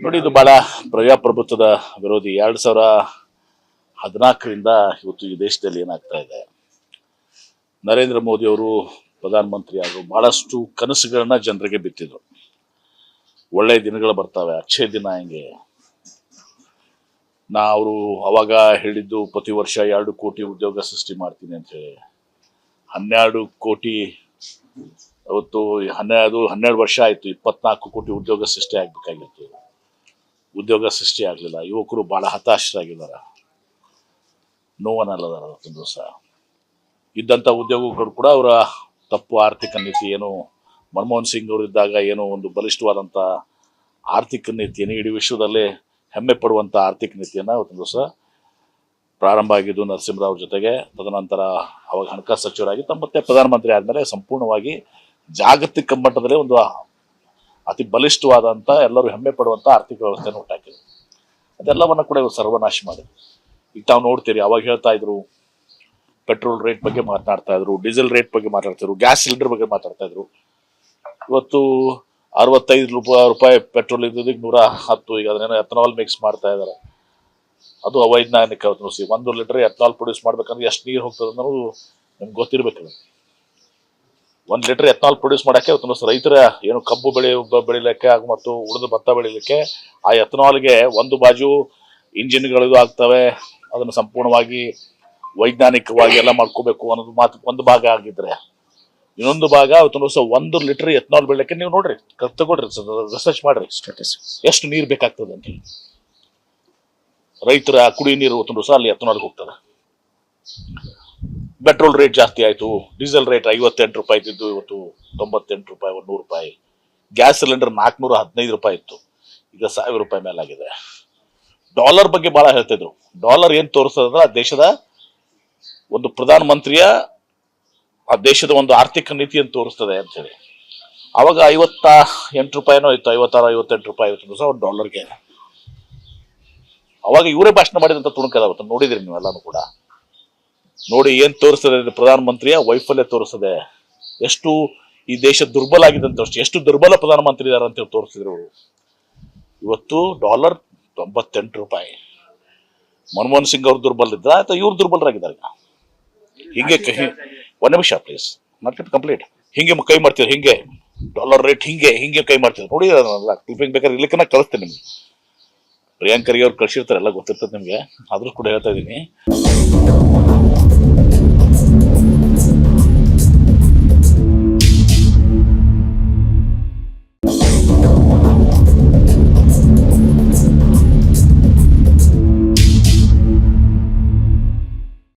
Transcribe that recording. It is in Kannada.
ನೋಡಿ, ಇದು ಬಹಳ ಪ್ರಜಾಪ್ರಭುತ್ವದ ವಿರೋಧಿ. 2014ರಿಂದ ಇವತ್ತು ಈ ದೇಶದಲ್ಲಿ ಏನಾಗ್ತಾ ಇದೆ, ನರೇಂದ್ರ ಮೋದಿ ಅವರು ಪ್ರಧಾನಮಂತ್ರಿ ಆದರು. ಬಹಳಷ್ಟು ಕನಸುಗಳನ್ನ ಜನರಿಗೆ ಬಿತ್ತಿದ್ರು. ಒಳ್ಳೆಯ ದಿನಗಳು ಬರ್ತಾವೆ, ಅಚ್ಚೇ ದಿನ ಹೆಂಗೆ ಅವರು ಅವಾಗ ಹೇಳಿದ್ದು ಪ್ರತಿ ವರ್ಷ 2 ಕೋಟಿ ಉದ್ಯೋಗ ಸೃಷ್ಟಿ ಮಾಡ್ತೀನಿ ಅಂತ ಹೇಳಿ. 12 ಕೋಟಿ ಅವತ್ತು 12 ವರ್ಷ ಆಯ್ತು. 24 ಕೋಟಿ ಉದ್ಯೋಗ ಸೃಷ್ಟಿ ಆಗ್ಬೇಕಾಗಿತ್ತು. ಉದ್ಯೋಗ ಸೃಷ್ಟಿ ಆಗ್ಲಿಲ್ಲ. ಯುವಕರು ಬಹಳ ಹತಾಶರಾಗಿದ್ದಾರೆ, ನೋವನ್ನಲ್ಲದಾರ. ಅವತ್ತೊಂದು ದಿವಸ ಇದ್ದಂಥ ಉದ್ಯೋಗಗಳು ಕೂಡ ಅವರ ತಪ್ಪು ಆರ್ಥಿಕ ನೀತಿ, ಏನು ಮನಮೋಹನ್ ಸಿಂಗ್ ಅವರು ಇದ್ದಾಗ ಏನೋ ಒಂದು ಬಲಿಷ್ಠವಾದಂಥ ಆರ್ಥಿಕ ನೀತಿಯನ್ನು, ಇಡೀ ವಿಶ್ವದಲ್ಲೇ ಹೆಮ್ಮೆ ಪಡುವಂಥ ಆರ್ಥಿಕ ನೀತಿಯನ್ನು ಅವತ್ತೊಂದು ದಿವಸ ಪ್ರಾರಂಭ ಆಗಿದ್ದು ನರಸಿಂಹರಾವ್ ಜೊತೆಗೆ. ತದನಂತರ ಅವಾಗ ಹಣಕಾಸು ಸಚಿವರಾಗಿ ಮತ್ತೆ ಪ್ರಧಾನಮಂತ್ರಿ ಆದಮೇಲೆ ಸಂಪೂರ್ಣವಾಗಿ ಜಾಗತಿಕ ಮಟ್ಟದಲ್ಲಿ ಒಂದು ಅತಿ ಬಲಿಷ್ಠವಾದಂಥ, ಎಲ್ಲರೂ ಹೆಮ್ಮೆ ಪಡುವಂಥ ಆರ್ಥಿಕ ವ್ಯವಸ್ಥೆಯನ್ನು ಹುಟ್ಟಾಕಿದ್ರು. ಅದೆಲ್ಲವನ್ನ ಕೂಡ ಇವರು ಸರ್ವನಾಶ ಮಾಡಿದ್ರು. ಈಗ ತಾವು ನೋಡ್ತೀರಿ, ಅವಾಗ ಹೇಳ್ತಾ ಇದ್ರು ಪೆಟ್ರೋಲ್ ರೇಟ್ ಬಗ್ಗೆ ಮಾತನಾಡ್ತಾ ಇದ್ರು, ಡೀಸೆಲ್ ರೇಟ್ ಬಗ್ಗೆ ಮಾತಾಡ್ತಾ ಇದ್ರು, ಗ್ಯಾಸ್ ಸಿಲಿಂಡರ್ ಬಗ್ಗೆ ಮಾತಾಡ್ತಾ ಇದ್ರು. ಇವತ್ತು 65 ರೂಪಾಯಿ ಪೆಟ್ರೋಲ್ ಇದ್ದದಕ್ಕೆ 110. ಈಗ ಅದನ್ನೇನೋ ಎಥನಾಲ್ ಮಿಕ್ಸ್ ಮಾಡ್ತಾ ಇದ್ದಾರೆ. ಅದು ಅವೈಜ್ಞಾನಿಕ. 1 ಲೀಟರ್ ಎಥನಾಲ್ ಪ್ರೊಡ್ಯೂಸ್ ಮಾಡ್ಬೇಕಂದ್ರೆ ಎಷ್ಟು ನೀರು ಹೋಗ್ತದೆ ಅನ್ನೋದು ನಿಮ್ಗೆ ಗೊತ್ತಿರ್ಬೇಕು. 1 ಲೀಟರ್ ಎಥನಾಲ್ ಪ್ರೊಡ್ಯೂಸ್ ಮಾಡಕ್ಕೆ ರೈತರ ಏನು ಕಬ್ಬು ಬೆಳಿಲಿಕ್ಕೆ ಮತ್ತು ಉಳಿದ ಭತ್ತ ಬೆಳಿಲಿಕ್ಕೆ ಆ ಎಥನಾಲ್ಗೆ ಒಂದು ಬಾಜು ಇಂಜಿನ್ಗಳು ಆಗ್ತವೆ. ಅದನ್ನು ಸಂಪೂರ್ಣವಾಗಿ ವೈಜ್ಞಾನಿಕವಾಗಿ ಎಲ್ಲ ಮಾಡ್ಕೋಬೇಕು ಅನ್ನೋದು ಮಾತು ಒಂದು ಭಾಗ ಆಗಿದ್ರೆ, ಇನ್ನೊಂದು ಭಾಗ 1 ಲೀಟರ್ ಎಥನಾಲ್ ಬೆಳಿಲಿಕ್ಕೆ ನೀವು ನೋಡ್ರಿ, ತಗೊಳ್ರಿ, ರಿಸರ್ಚ್ ಮಾಡ್ರಿ ಎಷ್ಟು ನೀರು ಬೇಕಾಗ್ತದೆ ಅಂತ. ರೈತರ ಕುಡಿಯೋ ನೀರು ಅಲ್ಲಿ ಎಥನಾಲ್ಗೆ ಹೋಗ್ತದೆ. ಪೆಟ್ರೋಲ್ ರೇಟ್ ಜಾಸ್ತಿ ಆಯ್ತು. ಡೀಸೆಲ್ ರೇಟ್ 58 ರೂಪಾಯಿ ಇದ್ದು ಇವತ್ತು 98 ರೂಪಾಯಿ, 100 ರೂಪಾಯಿ. ಗ್ಯಾಸ್ ಸಿಲಿಂಡರ್ 415 ರೂಪಾಯಿ ಇತ್ತು, ಈಗ 1000 ರೂಪಾಯಿ ಮೇಲಾಗಿದೆ. ಡಾಲರ್ ಬಗ್ಗೆ ಬಹಳ ಹೇಳ್ತಿದ್ರು. ಡಾಲರ್ ಏನ್ ತೋರಿಸ್ತದ, ಆ ದೇಶದ ಒಂದು ಪ್ರಧಾನಮಂತ್ರಿಯ, ಆ ದೇಶದ ಒಂದು ಆರ್ಥಿಕ ನೀತಿಯನ್ನು ತೋರಿಸ್ತದೆ ಅಂತ ಹೇಳಿ. ಅವಾಗ 58 ರೂಪಾಯಿನೋ ಇತ್ತು, 56, 58 ರೂಪಾಯಿ ಇವತ್ತು ಒಂದು ಡಾಲರ್ಗೆ. ಅವಾಗ ಇವರೇ ಭಾಷಣ ಮಾಡಿದಂತ ತುಣುಕದ ಅವತ್ತು ನೋಡಿದ್ರಿ ನೀವೆಲ್ಲಾನು ಕೂಡ. ನೋಡಿ ಏನ್ ತೋರಿಸ್ತದೆ, ಪ್ರಧಾನಮಂತ್ರಿಯ ವೈಫಲ್ಯ ತೋರಿಸ್ತದೆ. ಎಷ್ಟು ಈ ದೇಶ ದುರ್ಬಲ ಆಗಿದೆ ಅಂತ, ಎಷ್ಟು ದುರ್ಬಲ ಪ್ರಧಾನಮಂತ್ರಿ ಇದಾರೆ ಅಂತ ತೋರಿಸಿದ್ರು ಅವರು. ಇವತ್ತು ಡಾಲರ್ 98 ರೂಪಾಯಿ. ಮನಮೋಹನ್ ಸಿಂಗ್ ಅವ್ರು ದುರ್ಬಲ ಇದ್ರ, ಅಥವಾ ಇವ್ರು ದುರ್ಬಲರಾಗಿದ್ದಾರೆ. ಹಿಂಗೆ ಒಂದ್ ನಿಮಿಷ ಪ್ಲೀಸ್, ನಾಟ್ ಕಂಪ್ಲೀಟ್. ಹಿಂಗೆ ಕೈ ಮಾಡ್ತಿದ್ರು, ಹಿಂಗೆ ಡಾಲರ್ ರೇಟ್ ಹಿಂಗೆ ಕೈ ಮಾಡ್ತಿದ್ರು. ನೋಡಿ ಕ್ಲಿಪಿಂಗ್ ಬೇಕಾದ್ರೆ ಇಲ್ಲಿಕನ್ನ ಕಳಿಸ್ತೇನೆ ನಿಮ್ಗೆ. ಪ್ರಿಯಾಂಕರಿಗೆ ಅವ್ರು ಕಳ್ಸಿರ್ತಾರೆ, ಎಲ್ಲ ಗೊತ್ತಿರ್ತದೆ ನಿಮ್ಗೆ. ಆದ್ರೂ ಕೂಡ ಹೇಳ್ತಾ ಇದೀನಿ.